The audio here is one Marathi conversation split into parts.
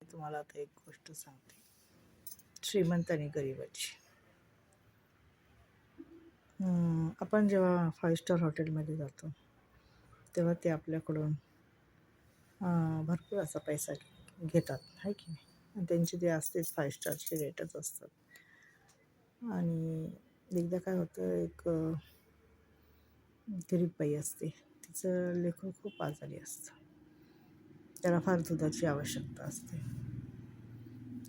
तुम्हाला आता एक गोष्ट सांगते, श्रीमंत आणि गरिबाची. आपण जेव्हा 5 स्टार हॉटेलमध्ये जातो तेव्हा ते आपल्याकडून भरपूर असा पैसा घेतात, आहे की नाही. आणि त्यांचे ते असतेच 5 स्टारचे रेटच असतात. आणि एकदा काय होतं, एक गरीब बाई असते, तिचं लेकरू खूप आजारी असतं, त्याला फार दुधाची आवश्यकता असते.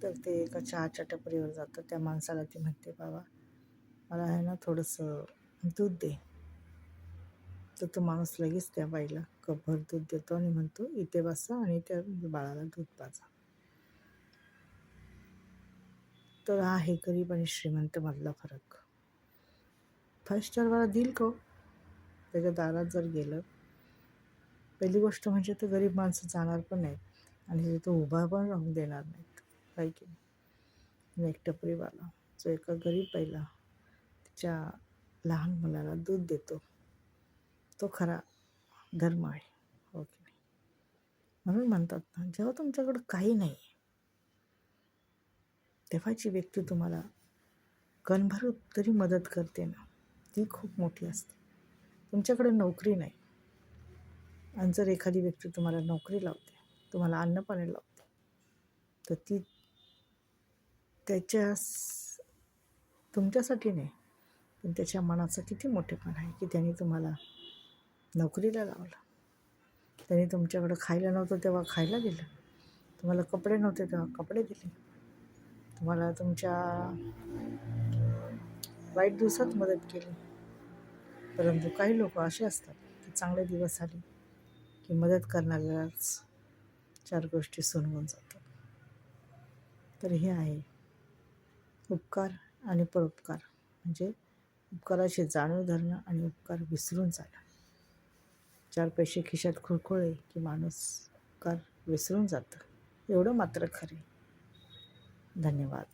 तर ते एका चहाच्या टपरीवर जातं. त्या माणसाला ती म्हणते, बाबा मला आहे ना थोडंसं दूध दे. तर तो माणूस लगेच त्या बाईला कपभर दूध देतो आणि म्हणतो, इथे बसा आणि त्या बाळाला दूध पाजा. तर हा आहे गरीब आणि श्रीमंत मधला फरक. 5 स्टारवाला देईल का? त्याच्या दारात जर गेलं, पहिली गोष्ट म्हणजे तर गरीब माणसं जाणार पण नाहीत आणि तो उभा पण राहून देणार नाहीत, काही की नाही. एक टपरीवाला जो एका गरीब बाईला तिच्या लहान मुलाला दूध देतो, तो खरा धर्म आहे, हो की नाही. म्हणून म्हणतात ना, जेव्हा तुमच्याकडं काही नाही तेव्हाची व्यक्ती तुम्हाला कणभर तरी मदत करते ना, ती खूप मोठी असते. तुमच्याकडे नोकरी नाही आणि जर एखादी व्यक्ती तुम्हाला नोकरी लावते, तुम्हाला अन्नपाणी लावते, तर ती त्याच्या तुमच्यासाठी नाही, पण त्याच्या मनाचं किती मोठेपण आहे की त्याने तुम्हाला नोकरीला लावलं. त्याने तुमच्याकडं खायला नव्हतं तेव्हा खायला दिलं, तुम्हाला कपडे नव्हते तेव्हा कपडे दिले, तुम्हाला तुमच्या वाईट दिवसात मदत केली. परंतु काही लोक असे असतात की चांगले दिवस आले की मदत करणाऱ्यालाच 4 गोष्टी सुनवून जातात. तर हे आहे उपकार आणि परोपकार, म्हणजे उपकाराची जाणीव धरणं आणि उपकार विसरून जाणं. 4 पैसे खिशात खुळखुळे की माणूस उपकार विसरून जातं, एवढं मात्र खरे. धन्यवाद.